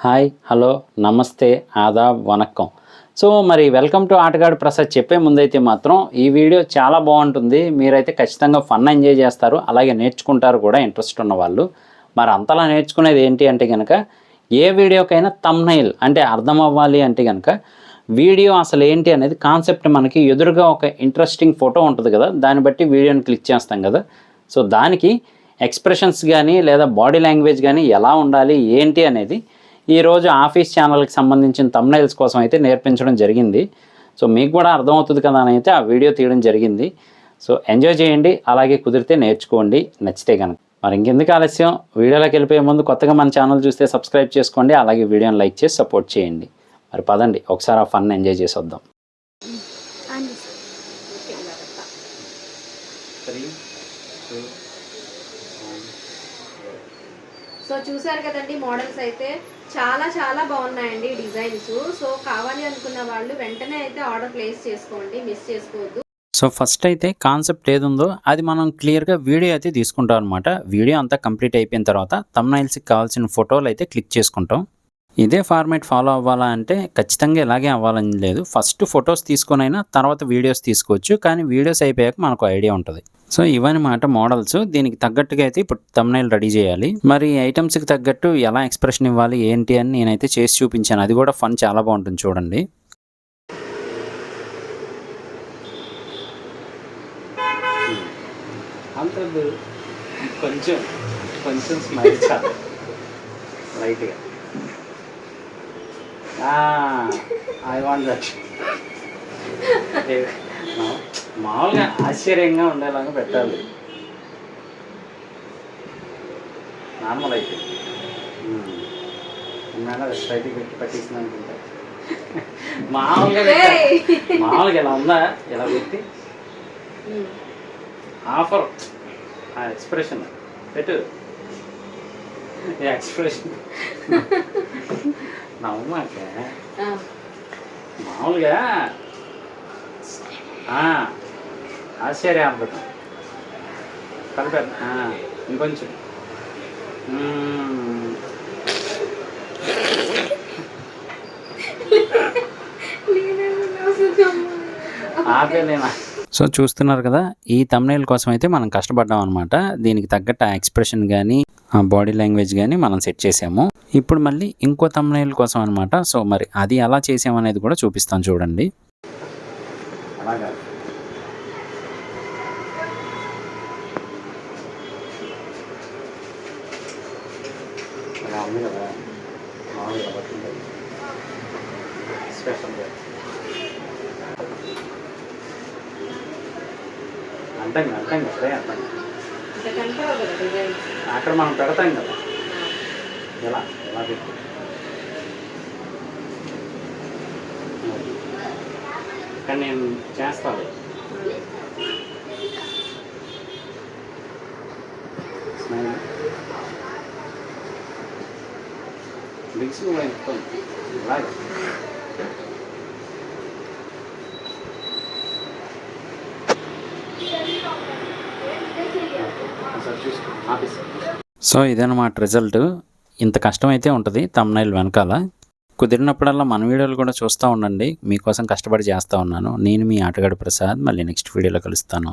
Hi, hello, నమస్తే, Aadab, vanakkam. So మరి welcome to ఆటగాడు ప్రసాద్. చెప్పే ముందైతే మాత్రం ఈ వీడియో చాలా బాగుంటుంది. మీరైతే ఖచ్చితంగా ఫన్ ఎంజాయ్ చేస్తారు, అలాగే నేర్చుకుంటారు కూడా ఇంట్రెస్ట్ ఉన్న వాళ్ళు. మరి అంతలా నేర్చుకునేది ఏంటి అంటే కనుక, ఏ వీడియోకైనా థంబ్నెయిల్ అంటే అర్థం అవ్వాలి అంటే కనుక వీడియో అసలు ఏంటి అనేది కాన్సెప్ట్ మనకి ఎదురుగా ఒక ఇంట్రెస్టింగ్ ఫోటో ఉంటుంది కదా, దాన్ని బట్టి వీడియోని క్లిక్ చేస్తాం కదా. సో దానికి ఎక్స్ప్రెషన్స్ కానీ లేదా బాడీ లాంగ్వేజ్ కానీ ఎలా ఉండాలి ఏంటి అనేది ఈరోజు ఆఫీస్ ఛానల్కి సంబంధించిన థంబ్నెయిల్స్ కోసం అయితే నేర్పించడం జరిగింది. సో మీకు కూడా అర్థమవుతుంది కదా అని అయితే ఆ వీడియో తీయడం జరిగింది. సో ఎంజాయ్ చేయండి, అలాగే కుదిరితే నేర్చుకోండి నచ్చితే కనుక. మరి ఇంకెందుకు ఆలస్యం, వీడియోలోకి వెళ్ళిపోయే ముందు కొత్తగా మన ఛానల్ చూస్తే సబ్స్క్రైబ్ చేసుకోండి, అలాగే వీడియోని లైక్ చేసి సపోర్ట్ చేయండి. మరి పదండి ఒకసారి ఆ ఫన్ ఎంజాయ్ చేసి వద్దాం. సో చూసారు కదండి, మోడల్స్ అయితే చాలా చాలా బాగున్నాయండి డిజైన్స్. సో కావాలి అనుకున్న వాళ్ళు వెంటనే అయితే ఆర్డర్ ప్లేస్ చేసుకోండి, మిస్ చేసుకోవద్దు. సో ఫస్ట్ అయితే కాన్సెప్ట్ ఏది ఉందో అది మనం క్లియర్గా వీడియో అయితే తీసుకుంటాం అనమాట. వీడియో అంతా కంప్లీట్ అయిపోయిన తర్వాత థంబ్నెయిల్స్కి కావాల్సిన ఫోటోలు అయితే క్లిక్ చేసుకుంటాం. ఇదే ఫార్మేట్ ఫాలో అవ్వాలా అంటే ఖచ్చితంగా ఇలాగే అవ్వాలని లేదు. ఫస్ట్ ఫొటోస్ తీసుకొనైనా తర్వాత వీడియోస్ తీసుకోవచ్చు, కానీ వీడియోస్ అయిపోయాక మనకు ఐడియా ఉంటుంది. సో ఇవన్నమాట మోడల్స్. దీనికి తగ్గట్టుగా అయితే ఇప్పుడు థంబ్నెయిల్ రెడీ చేయాలి. మరి ఐటమ్స్కి తగ్గట్టు ఎలా ఎక్స్ప్రెషన్ ఇవ్వాలి ఏంటి అని నేనైతే చేసి చూపించాను. అది కూడా ఫన్ చాలా బాగుంటుంది చూడండి. కొంచెం కొంచెం స్మైల్ చాలు లైట్గా. I want that. మామూలుగా ఆశ్చర్యంగా ఉండేలాగా పెట్టాలి. నార్మల్ అయితే స్ట్రైట్ పెట్టి పట్టేసింది అనుకుంటా. మామూలుగా ఇలా ఉందా, ఇలా పెట్టి ఆఫర్ ఎక్స్ప్రెషన్ పెట్టు. ఎక్స్ప్రెషన్ నవ్వమాక, మామూలుగా ఆశ్చర్యాద్భుతం కలిపారు. ఇంకొంచెం ఆపేలేనా. సో చూస్తున్నారు కదా, ఈ థంబ్నెయిల్ కోసం అయితే మనం కష్టపడ్డాం అనమాట. దీనికి తగ్గట్టు ఆ ఎక్స్ప్రెషన్ కానీ ఆ బాడీ లాంగ్వేజ్ కానీ మనం సెట్ చేసాము. ఇప్పుడు మళ్ళీ ఇంకో థంబ్నెయిల్ కోసం అనమాట. సో మరి అది ఎలా చేసామనేది కూడా చూపిస్తాను చూడండి. అలాగా అలా ఉంది కదా, మామూలుగా పట్టింది స్పెషల్గా అంతంగా అక్కడే అర్థం అక్కడ మనం పెడతాం కదా, ఎలా ఎలా పెట్టి కానీ నేను చేస్తాను. బిగ్స్ అలాగే సో ఇదన్నమాట రిజల్ట్. ఇంత కష్టం అయితే ఉంటుంది థంబ్నెయిల్ వెనకాల. కుదిరినప్పుడల్లా మన వీడియోలు కూడా చూస్తూ ఉండండి. మీకోసం కష్టపడి చేస్తూ ఉన్నాను. నేను మీ ఆటగాడు ప్రసాద్. మళ్ళీ నెక్స్ట్ వీడియోలో కలుస్తాను.